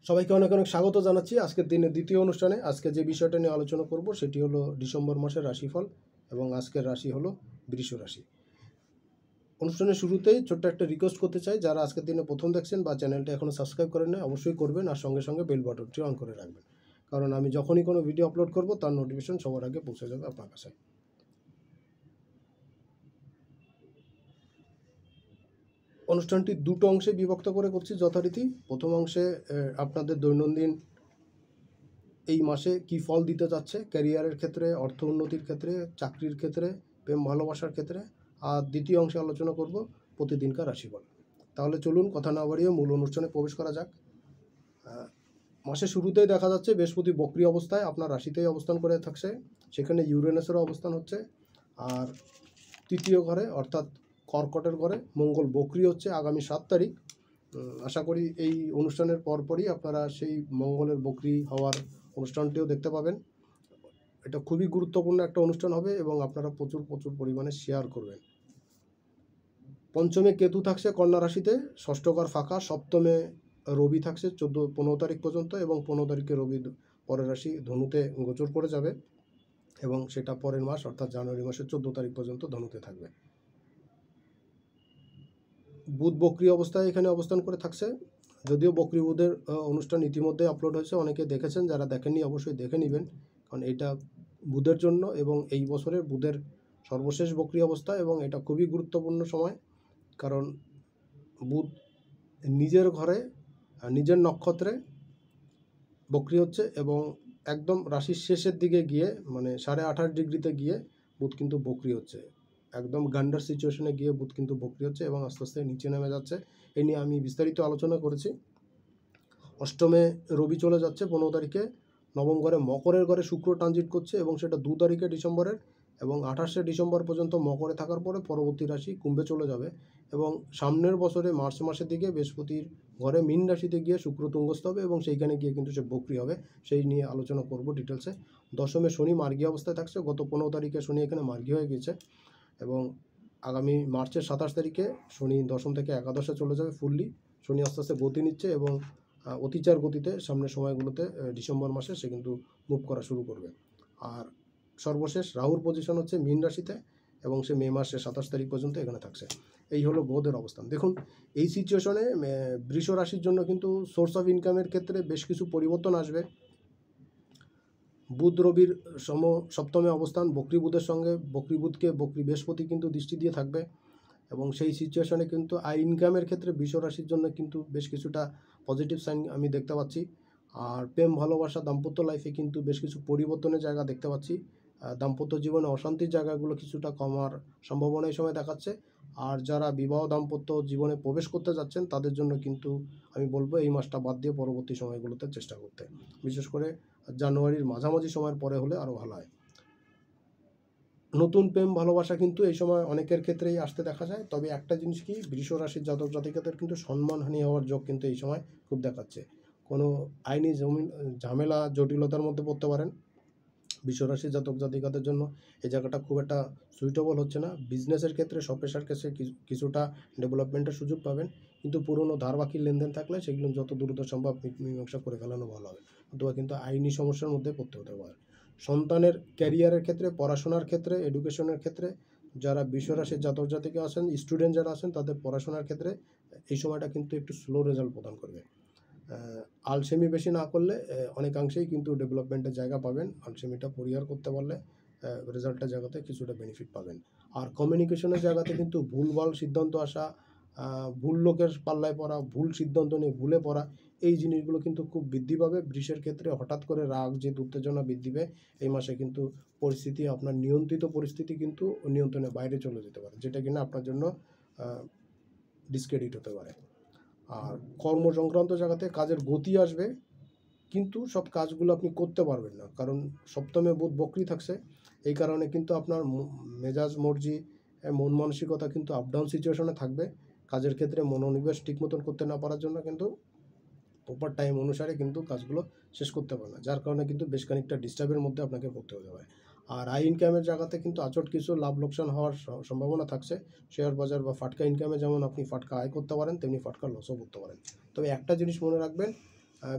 সবাইকে অনেক অনেক স্বাগত জানাচ্ছি আজকের দিনের দ্বিতীয় অনুষ্ঠানে। আজকে যে বিষয়টা নিয়ে আলোচনা করব সেটি হলো ডিসেম্বর মাসের রাশিফল এবং আজকের রাশি হলো বৃষ রাশি। অনুষ্ঠানের শুরুতেই ছোট্ট একটা রিকোয়েস্ট করতে চাই, যারা আজকের দিনে প্রথম দেখছেন বা চ্যানেলটা এখনও সাবস্ক্রাইব করেন না অবশ্যই করবেন, আর সঙ্গে সঙ্গে বেল বাটনটি অন করে রাখবেন, কারণ আমি যখনই কোনো ভিডিও আপলোড করব তার নোটিফিকেশন সবার আগে পৌঁছে যাবে আপনার কাছে। অনুষ্ঠানটি দুটো অংশে বিভক্ত করে করছি যথারীতি। প্রথম অংশে আপনাদের দৈনন্দিন এই মাসে কি ফল দিতে যাচ্ছে ক্যারিয়ারের ক্ষেত্রে, অর্থ উন্নতির ক্ষেত্রে, চাকরির ক্ষেত্রে, প্রেম ভালোবাসার ক্ষেত্রে। আর দ্বিতীয় অংশে আলোচনা করব প্রতিদিনকার রাশিফল। তাহলে চলুন কথা না বাড়িয়ে মূল অনুষ্ঠানে প্রবেশ করা যাক। মাসের শুরুতেই দেখা যাচ্ছে বৃহস্পতি বক্রী অবস্থায় আপনার রাশিতেই অবস্থান করে থাকছে, সেখানে ইউরেনাসেরও অবস্থান হচ্ছে। আর তৃতীয় ঘরে অর্থাৎ কর্কটের ঘরে মঙ্গল বক্রী হচ্ছে আগামী 7 তারিখ। আশা করি এই অনুষ্ঠানের পরপরই আপনারা সেই মঙ্গলের বক্রী হওয়ার অনুষ্ঠানটিও দেখতে পাবেন। এটা খুবই গুরুত্বপূর্ণ একটা অনুষ্ঠান হবে এবং আপনারা প্রচুর প্রচুর পরিমাণে শেয়ার করবেন। পঞ্চমে কেতু থাকছে কন্যা রাশিতে, ষষ্ঠ ঘর ফাঁকা। সপ্তমে রবি থাকছে 15 তারিখ পর্যন্ত এবং 15 তারিখে রবি পরের রাশি ধনুতে গোচর করে যাবে এবং সেটা পরের মাস অর্থাৎ জানুয়ারি মাসের 14 তারিখ পর্যন্ত ধনুতে থাকবে। বুধ বক্রী অবস্থায় এখানে অবস্থান করে থাকছে। যদিও বক্রী বুধের অনুষ্ঠান ইতিমধ্যে আপলোড হয়েছে, অনেকে দেখেছেন, যারা দেখেননি অবশ্যই দেখে নেবেন, কারণ এটা বুধের জন্য এবং এই বছরের বুধের সর্বশেষ বক্রী অবস্থা এবং এটা খুবই গুরুত্বপূর্ণ সময়, কারণ বুধ নিজের ঘরে নিজের নক্ষত্রে বক্রী হচ্ছে এবং একদম রাশির শেষের দিকে গিয়ে মানে 28.5 ডিগ্রিতে গিয়ে বুধ কিন্তু বক্রী হচ্ছে, একদম গান্ডার সিচুয়েশনে গিয়ে বুধ কিন্তু বক্রী হচ্ছে এবং আস্তে আস্তে নিচে নেমে যাচ্ছে। এই নিয়ে আমি বিস্তারিত আলোচনা করেছি। অষ্টমে রবি চলে যাচ্ছে 15 তারিখে, নবম ঘরে মকরের ঘরে শুক্র ট্রানজিট করছে এবং সেটা 2 তারিখে ডিসেম্বরের, এবং 28শে ডিসেম্বর পর্যন্ত মকরে থাকার পরে পরবর্তী রাশি কুম্ভে চলে যাবে এবং সামনের বছরে মার্চ মাসের দিকে বৃহস্পতির ঘরে মীন রাশিতে গিয়ে শুক্র তুঙ্গস্থ হবে এবং সেইখানে গিয়ে কিন্তু সে বক্রী হবে। সেই নিয়ে আলোচনা করব ডিটেলসে। দশমে শনি মার্গী অবস্থায় থাকছে, গত 15 তারিখে শনি এখানে মার্গী হয়ে গেছে এবং আগামী মার্চের 27 তারিখে শনি দশম থেকে একাদশে চলে যাবে ফুললি। শনি আস্তে আস্তে গতি নিচ্ছে এবং অতিচার গতিতে সামনের সময়গুলোতে ডিসেম্বর মাসে সে কিন্তু মুভ করা শুরু করবে। আর সর্বশেষ রাহুর পজিশন হচ্ছে মীন রাশিতে এবং সে মে মাসের 27 তারিখ পর্যন্ত এখানে থাকছে। এই হলো গ্রহদের অবস্থান। দেখুন, এই সিচুয়েশনে বৃষ রাশির জন্য কিন্তু সোর্স অফ ইনকামের ক্ষেত্রে বেশ কিছু পরিবর্তন আসবে। বুধ রবির সপ্তমে অবস্থান, বক্রী বুধের সঙ্গে বক্রী বুধকে বক্রী বৃহস্পতি কিন্তু দৃষ্টি দিয়ে থাকবে এবং সেই সিচুয়েশনে কিন্তু আয় ইনকামের ক্ষেত্রে বৃষ রাশির জন্য কিন্তু বেশ কিছুটা পজিটিভ সাইন আমি দেখতে পাচ্ছি। আর প্রেম ভালোবাসা দাম্পত্য লাইফে কিন্তু বেশ কিছু পরিবর্তনের জায়গা দেখতে পাচ্ছি। দাম্পত্য জীবনে অশান্তির জায়গাগুলো কিছুটা কমার সম্ভাবনা এই সময় দেখাচ্ছে। আর যারা বিবাহ দাম্পত্য জীবনে প্রবেশ করতে যাচ্ছেন তাদের জন্য কিন্তু আমি বলবো এই মাসটা বাদ দিয়ে পরবর্তী সময়গুলোতে চেষ্টা করতে, বিশেষ করে জানুয়ারির মাঝামাঝি সময়ের পরে হলে আরও ভালো হয়। নতুন প্রেম ভালোবাসা কিন্তু এই সময় অনেকের ক্ষেত্রেই আসতে দেখা যায়, তবে একটা জিনিস কি, বৃষ রাশির জাতক জাতিকাদের কিন্তু সম্মানহানি হওয়ার যোগ কিন্তু এই সময় খুব দেখাচ্ছে। কোনো আইনি ঝামেলা জটিলতার মধ্যে পড়তে পারেন। বৃষ রাশির জাতক জাতিকাদের জন্য এই জায়গাটা খুব একটা সুইটেবল হচ্ছে না। বিজনেসের ক্ষেত্রে সপেশার ক্ষেত্রে কিছুটা ডেভেলপমেন্টের সুযোগ পাবেন, কিন্তু পুরনো ধার বাকির লেনদেন থাকলে সেগুলো যত দ্রুত সম্ভব মীমাংসা করে ফেলানো ভালো হবে, অথবা কিন্তু আইনি সমস্যার মধ্যে পড়তে হতে পারে। সন্তানের ক্যারিয়ারের ক্ষেত্রে, পড়াশোনার ক্ষেত্রে, এডুকেশনের ক্ষেত্রে যারা বৃষ রাশির জাতক জাতিকা আছেন, স্টুডেন্ট যারা আছেন, তাদের পড়াশোনার ক্ষেত্রে এই সময়টা কিন্তু একটু স্লো রেজাল্ট প্রদান করবে। আলসেমি বেশি না করলে অনেকাংশেই কিন্তু ডেভেলপমেন্টের জায়গা পাবেন। আলসেমিটা পরিহার করতে পারলে রেজাল্টের জায়গাতে কিছুটা বেনিফিট পাবেন। আর কমিউনিকেশনের জায়গাতে কিন্তু ভুলভাল সিদ্ধান্ত আসা, ভুল লোকের পাল্লায় পড়া, ভুল সিদ্ধান্ত নিয়ে ভুলে পড়া, এই জিনিসগুলো কিন্তু খুব বৃদ্ধি পাবে। বৃষের ক্ষেত্রে হঠাৎ করে রাগ, জেদ, উত্তেজনা বৃদ্ধি পাবে। এই মাসে কিন্তু পরিস্থিতি, আপনার নিয়ন্ত্রিত পরিস্থিতি কিন্তু নিয়ন্ত্রণের বাইরে চলে যেতে পারে, যেটা কিনা আপনার জন্য ডিসক্রেডিট হতে পারে। আর কর্ম সংক্রান্ত জায়গাতে কাজের গতি আসবে, কিন্তু সব কাজগুলো আপনি করতে পারবেন না, কারণ সপ্তমে বুধ বক্রী থাকছে। এই কারণে কিন্তু আপনার মেজাজ মর্জি, মন মানসিকতা কিন্তু আপ ডাউন সিচুয়েশনে থাকবে। কাজের ক্ষেত্রে মনোনিবেশ ঠিক মতন করতে না পারার জন্য কিন্তু প্রপার টাইম অনুসারে কিন্তু কাজগুলো শেষ করতে পারে না, যার কারণে কিন্তু বেশ খানিকটা ডিস্টার্বের মধ্যে আপনাকে পড়তে হতে পারে। আর আই ইনকামের জায়গাতে কিন্তু আচট কিছু লাভ লোকসান হওয়ার সম্ভাবনা থাকছে। শেয়ার বাজার বা ফাটকা ইনকামে যেমন আপনি ফাটকা আয় করতে পারেন, তেমনি ফাটকা লসও করতে পারেন। তবে একটা জিনিস মনে রাখবেন,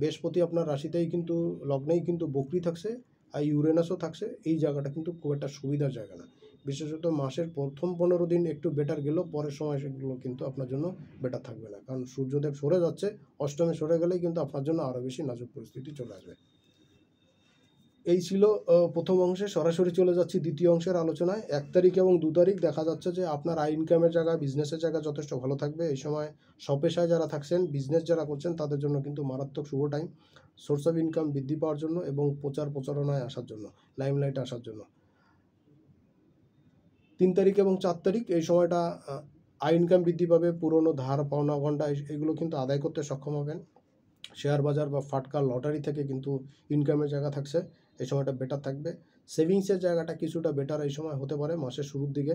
বৃহস্পতি আপনার রাশিতেই কিন্তু লগ্নেই কিন্তু বকরি থাকছে, আর ইউরেনাসও থাকছে। এই জায়গাটা কিন্তু খুব একটা সুবিধার জায়গা না। বিশেষত মাসের প্রথম 15 দিন একটু বেটার গেলেও পরের সময় সেগুলো কিন্তু আপনার জন্য বেটার থাকবে না, কারণ সূর্যদেব সরে যাচ্ছে, অষ্টমে সরে গেলেই কিন্তু আপনার জন্য আরও বেশি নাজুক পরিস্থিতি চলে আসবে। এই ছিল প্রথম অংশে। সরাসরি চলে যাচ্ছি দ্বিতীয় অংশের আলোচনায়। 1 তারিখ এবং 2 তারিখ দেখা যাচ্ছে যে আপনার আয় ইনকামের জায়গা, বিজনেসের জায়গা যথেষ্ট ভালো থাকবে। এই সময় স্বপেশায় যারা থাকছেন, বিজনেস যারা করছেন, তাদের জন্য কিন্তু মারাত্মক শুভ টাইম, সোর্স অফ ইনকাম বৃদ্ধি পাওয়ার জন্য এবং প্রচার প্রচারণায় আসার জন্য, লাইমলাইটে আসার জন্য। 3 তারিখ এবং 4 তারিখ এই সময়টা আয় ইনকাম বৃদ্ধি পাবে, পুরনো ধার পাওনা ঘন্টা এগুলো কিন্তু আদায় করতে সক্ষম হবেন। শেয়ার বাজার বা ফাটকা লটারি থেকে কিন্তু ইনকামের জায়গা থাকছে, এই সময়টা বেটার থাকবে। সেভিংসের জায়গাটা কিছুটা বেটার এই সময় হতে পারে, মাসের শুরুর দিকে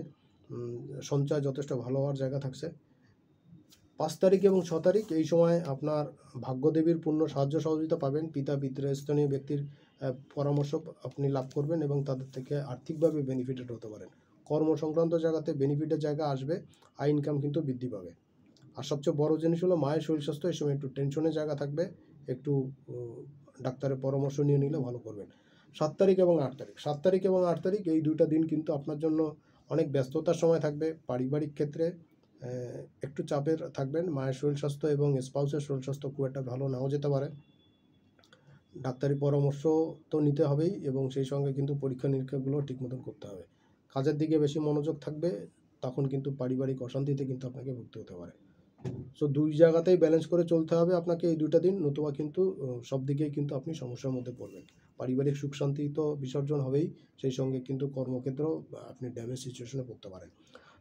সঞ্চয় যথেষ্ট ভালো হওয়ার জায়গা থাকছে। 5 তারিখ এবং 6 তারিখ এই সময় আপনার ভাগ্যদেবীর পূর্ণ সাহায্য সহযোগিতা পাবেন। পিতা পিতৃস্থানীয় ব্যক্তির পরামর্শ আপনি লাভ করবেন এবং তাদের থেকে আর্থিকভাবে বেনিফিটেড হতে পারেন। কর্ম সংক্রান্ত জায়গাতে বেনিফিটের জায়গা আসবে, আয় ইনকাম কিন্তু বৃদ্ধি পাবে। আর সবচেয়ে বড় জিনিস হলো মায়ের শরীর স্বাস্থ্য এই সময় একটু টেনশনের জায়গা থাকবে, একটু ডাক্তারের পরামর্শ নিয়ে নিলে ভালো করবেন। 7 তারিখ এবং 8 তারিখ 7 তারিখ এবং 8 তারিখ এই দুইটা দিন কিন্তু আপনার জন্য অনেক ব্যস্ততার সময় থাকবে। পারিবারিক ক্ষেত্রে একটু চাপের থাকবেন। মায়ের শরীর স্বাস্থ্য এবং স্পাউসের শরীর স্বাস্থ্য খুব একটা ভালো নাও যেতে পারে। ডাক্তারি পরামর্শ তো নিতে হবেই এবং সেই সঙ্গে কিন্তু পরীক্ষা নিরীক্ষাগুলো ঠিক মতন করতে হবে। কাজের দিকে বেশি মনোযোগ থাকবে, তখন কিন্তু পারিবারিক অশান্তিতে কিন্তু আপনাকে ভুগতে হতে পারে। সো দুই জায়গাতেই ব্যালেন্স করে চলতে হবে আপনাকে এই দুইটা দিন, নতুবা কিন্তু সব দিকেই কিন্তু আপনি সমস্যার মধ্যে পড়বেন। পারিবারিক সুখ শান্তি তো বিসর্জন হবেই, সেই সঙ্গে কিন্তু কর্মক্ষেত্রেও আপনি ড্যামেজ সিচুয়েশনে পড়তে পারেন।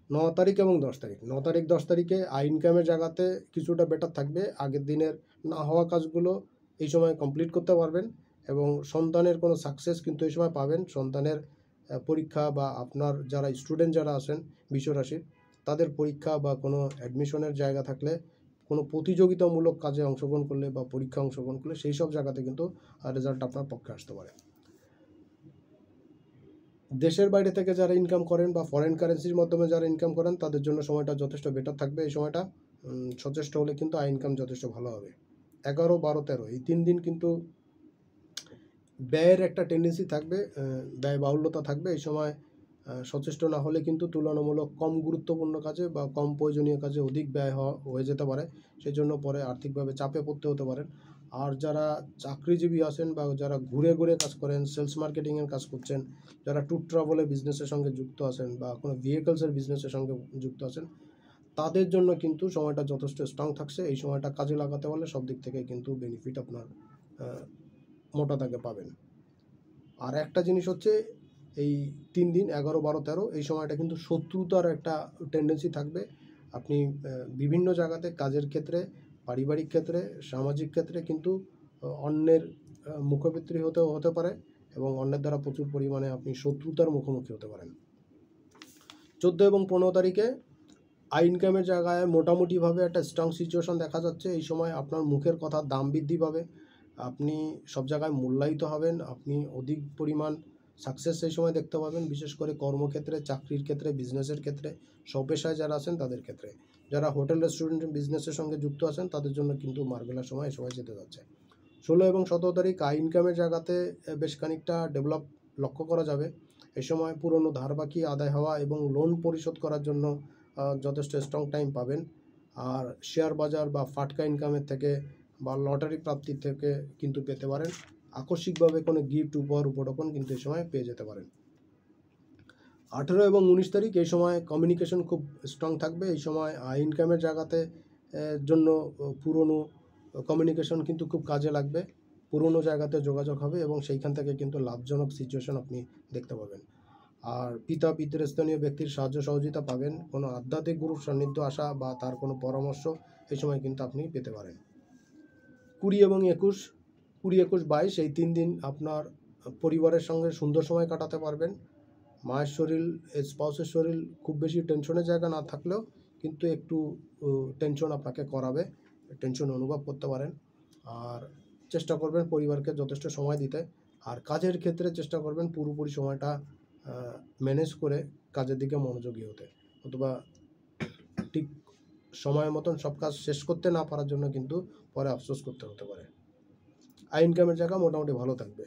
9 তারিখ এবং 10 তারিখ 9 তারিখ 10 তারিখে আয় ইনকামের জায়গাতে কিছুটা বেটার থাকবে। আগের দিনের না হওয়া কাজগুলো এই সময় কমপ্লিট করতে পারবেন এবং সন্তানের কোনো সাকসেস কিন্তু এই সময় পাবেন। সন্তানের পরীক্ষা বা আপনার যারা স্টুডেন্ট যারা আছেন বিশ্বরাশির, তাদের পরীক্ষা বা কোনো অ্যাডমিশনের জায়গা থাকলে, কোনো প্রতিযোগিতামূলক কাজে অংশগ্রহণ করলে বা পরীক্ষায় অংশগ্রহণ করলে সেই সব জায়গাতে কিন্তু রেজাল্ট আপনার পক্ষে আসতে পারে। দেশের বাইরে থেকে যারা ইনকাম করেন বা ফরেন কারেন্সির মাধ্যমে যারা ইনকাম করেন, তাদের জন্য সময়টা যথেষ্ট বেটার থাকবে। এই সময়টা সচেষ্ট হলে কিন্তু আয় ইনকাম যথেষ্ট ভালো হবে। 11, 12, 13 এই 3 দিন কিন্তু ব্যয়ের একটা টেন্ডেন্সি থাকবে, ব্যয়বাহুল্যতা থাকবে। এই সময় সচেষ্ট না হলে কিন্তু তুলনামূলক কম গুরুত্বপূর্ণ কাজে বা কম প্রয়োজনীয় কাজে অধিক ব্যয় হয়ে যেতে পারে। সেই জন্য পরে আর্থিকভাবে চাপে পড়তে হতে পারেন। আর যারা চাকরিজীবী আছেন বা যারা ঘুরে ঘুরে কাজ করেন, সেলস মার্কেটিংয়ের কাজ করছেন, যারা ট্যুর ট্রাভেলের বিজনেসের সঙ্গে যুক্ত আছেন বা কোনো ভেহিকলসের বিজনেসের সঙ্গে যুক্ত আছেন, তাদের জন্য কিন্তু সময়টা যথেষ্ট স্ট্রং থাকছে। এই সময়টা কাজে লাগাতে পারলে সব দিক থেকে কিন্তু বেনিফিট আপনার মোটা দাগে পাবেন। আর একটা জিনিস হচ্ছে এই 3 দিন 11, 12, 13 এই সময়টা কিন্তু শত্রুতার একটা টেন্ডেন্সি থাকবে। আপনি বিভিন্ন জায়গাতে কাজের ক্ষেত্রে, পারিবারিক ক্ষেত্রে, সামাজিক ক্ষেত্রে কিন্তু অন্যের মুখোমুখি হতে পারে এবং অন্যের দ্বারা প্রচুর পরিমাণে আপনি শত্রুতার মুখোমুখি হতে পারেন। 14 এবং 15 তারিখে আয় ইনকামের জায়গায় মোটামুটিভাবে একটা স্ট্রং সিচুয়েশন দেখা যাচ্ছে। এই সময় আপনার মুখের কথার দাম বৃদ্ধি পাবে, আপনি সব জায়গায় মূল্যায়িত হবেন, আপনি অধিক পরিমাণ সাকসেস সেই সময় দেখতে পাবেন, বিশেষ করে কর্মক্ষেত্রে, চাকরির ক্ষেত্রে, বিজনেসের ক্ষেত্রে, স্বপেশায় যারা আছেন তাদের ক্ষেত্রে। যারা হোটেল রেস্টুরেন্ট বিজনেসের সঙ্গে যুক্ত আছেন তাদের জন্য কিন্তু মার্বেলার সময় এই সময় যেতে যাচ্ছে। 16 এবং 17 তারিখ আয় ইনকামের জায়গাতে বেশ খানিকটা ডেভেলপ লক্ষ্য করা যাবে। এই সময় পুরনো ধার বাকি আদায় হওয়া এবং লোন পরিশোধ করার জন্য যথেষ্ট স্ট্রং টাইম পাবেন। আর শেয়ার বাজার বা ফাটকা ইনকামের থেকে বা লটারি প্রাপ্তির থেকে কিন্তু পেতে পারেন। আকস্মিকভাবে কোনো গিফট, উপহার, উপঢৌকন কিন্তু এই সময় পেয়ে যেতে পারেন। 18 এবং 19 তারিখ এই সময় কমিউনিকেশন খুব স্ট্রং থাকবে। এই সময় আয় ইনকামের জায়গাতে জন্য পুরনো কমিউনিকেশন কিন্তু খুব কাজে লাগবে। পুরনো জায়গাতে যোগাযোগ হবে এবং সেইখান থেকে কিন্তু লাভজনক সিচুয়েশন আপনি দেখতে পাবেন। আর পিতা পিতৃস্থানীয় ব্যক্তির সাহায্য সহযোগিতা পাবেন। কোনো আধ্যাত্মিক গুরুর সান্নিধ্য আসা বা তার কোনো পরামর্শ এই সময় কিন্তু আপনি পেতে পারেন। 20 এবং 21, 20, 21, 22 এই 3 দিন আপনার পরিবারের সঙ্গে সুন্দর সময় কাটাতে পারবেন। মায়ের শরীর, স্পাউসের শরীর খুব বেশি টেনশনের জায়গা না থাকলেও কিন্তু একটু টেনশন আপনাকে করাবে, টেনশন অনুভব করতে পারেন। আর চেষ্টা করবেন পরিবারকে যথেষ্ট সময় দিতে। আর কাজের ক্ষেত্রে চেষ্টা করবেন পুরোপুরি সময়টা ম্যানেজ করে কাজের দিকে মনোযোগী হতে, অথবা ঠিক সময় মতন সব কাজ শেষ করতে না পারার জন্য কিন্তু পরে আফসোস করতে হতে পারে। আয় ইনকামের জায়গা মোটামুটি ভালো থাকবে।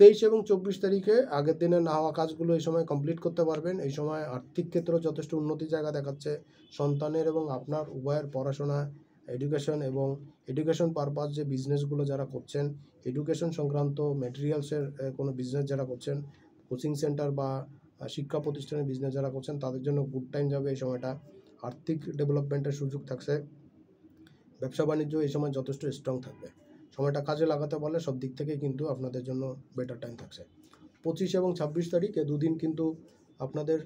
23 এবং 24 তারিখে আগের দিনে না হওয়া কাজগুলো এই সময় কমপ্লিট করতে পারবেন। এই সময় আর্থিক ক্ষেত্রেও যথেষ্ট উন্নতির জায়গা দেখাচ্ছে। সন্তানের এবং আপনার উভয়ের পড়াশোনা, এডুকেশন এবং এডুকেশন পারপাস যে বিজনেসগুলো যারা করছেন, এডুকেশন সংক্রান্ত ম্যাটেরিয়ালসের কোনো বিজনেস যারা করছেন, কোচিং সেন্টার বা শিক্ষা প্রতিষ্ঠানের বিজনেস যারা করছেন, তাদের জন্য গুড টাইম যাবে এই সময়টা। আর্থিক ডেভেলপমেন্টের সুযোগ থাকছে। ব্যবসা বাণিজ্য এই সময় যথেষ্ট স্ট্রং থাকবে। সময়টা কাজে লাগাতে পারলে সব দিক থেকেই কিন্তু আপনাদের জন্য বেটার টাইম থাকছে। 25 এবং 26 তারিখ এ দুদিন কিন্তু আপনাদের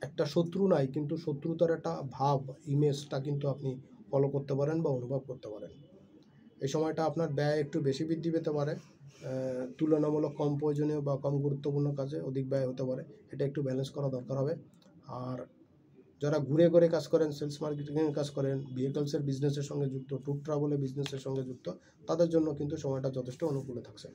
একটা শত্রু নাই, কিন্তু শত্রুতার একটা ভাব, ইমেজটা কিন্তু আপনি ফলো করতে পারেন বা অনুভব করতে পারেন। এই সময়টা আপনার ব্যয় একটু বেশি বৃদ্ধি পেতে পারে। তুলনামূলক কম প্রয়োজনীয় বা কম গুরুত্বপূর্ণ কাজে অধিক ব্যয় হতে পারে। এটা একটু ব্যালেন্স করা দরকার হবে। আর যারা ঘুরে ঘুরে কাজ করেন, সেলস মার্কেটিংয়ের কাজ করেন, ভেহিকলসের বিজনেসের সঙ্গে যুক্ত, ট্যুর ট্রাভেলের বিজনেসের সঙ্গে যুক্ত, তাদের জন্য কিন্তু সময়টা যথেষ্ট অনুকূলে থাকছে।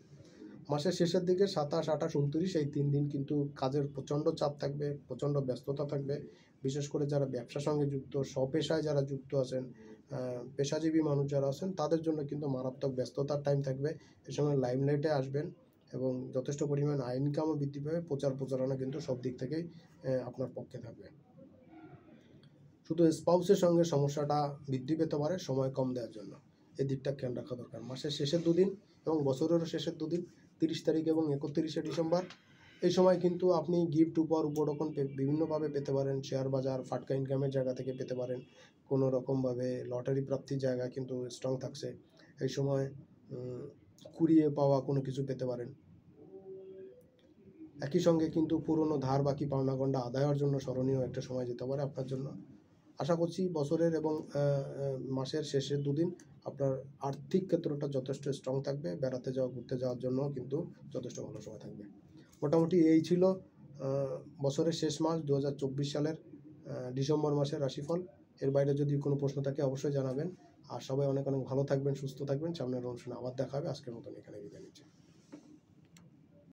মাসের শেষের দিকে 27, 28, 29 এই 3 দিন কিন্তু কাজের প্রচণ্ড চাপ থাকবে, প্রচণ্ড ব্যস্ততা থাকবে। বিশেষ করে যারা ব্যবসার সঙ্গে যুক্ত, স্বপেশায় যারা যুক্ত আছেন, পেশাজীবী মানুষ যারা আছেন, তাদের জন্য কিন্তু মারাত্মক ব্যস্ততার টাইম থাকবে। এ সময় লাইমলাইটে আসবেন এবং যথেষ্ট পরিমাণ আয় ইনকামও বৃদ্ধি পাবে। প্রচারণা কিন্তু সব দিক থেকেই আপনার পক্ষে থাকবে। শুধু স্পাউসের সঙ্গে সমস্যাটা বৃদ্ধি পেতে পারে সময় কম দেওয়ার জন্য। এই দিকটা খেয়াল রাখা দরকার। মাসের শেষের দুদিন এবং বছরেরও শেষের দুদিন, 30 তারিখ এবং 31শে ডিসেম্বর, এই সময় কিন্তু আপনি গিফট, উপঢৌকন বিভিন্নভাবে পেতে পারেন। শেয়ার বাজার, ফাটকা ইনকামের জায়গা থেকে পেতে পারেন। কোনো রকমভাবে লটারি প্রাপ্তির জায়গা কিন্তু স্ট্রং থাকছে। এই সময় কুড়িয়ে পাওয়া কোনো কিছু পেতে পারেন। একই সঙ্গে কিন্তু পুরনো ধার বাকি পাওনা-গন্ডা আদায়ের জন্য স্মরণীয় একটা সময় যেতে পারে আপনার জন্য। আশা করছি বছরের এবং মাসের শেষের দুদিন আপনার আর্থিক ক্ষেত্রটা যথেষ্ট স্ট্রং থাকবে। বেড়াতে যাওয়া, ঘুরতে যাওয়ার জন্য কিন্তু যথেষ্ট ভালো সময় থাকবে। মোটামুটি এই ছিল বছরের শেষ মাস 2024 সালের ডিসেম্বর মাসের রাশিফল। এর বাইরে যদি কোনো প্রশ্ন থাকে অবশ্যই জানাবেন। আর সবাই অনেক অনেক ভালো থাকবেন, সুস্থ থাকবেন। সামনের অনুষ্ঠানে আবার দেখা হবে। আজকের মতন এখানে বিদায় নিচ্ছি।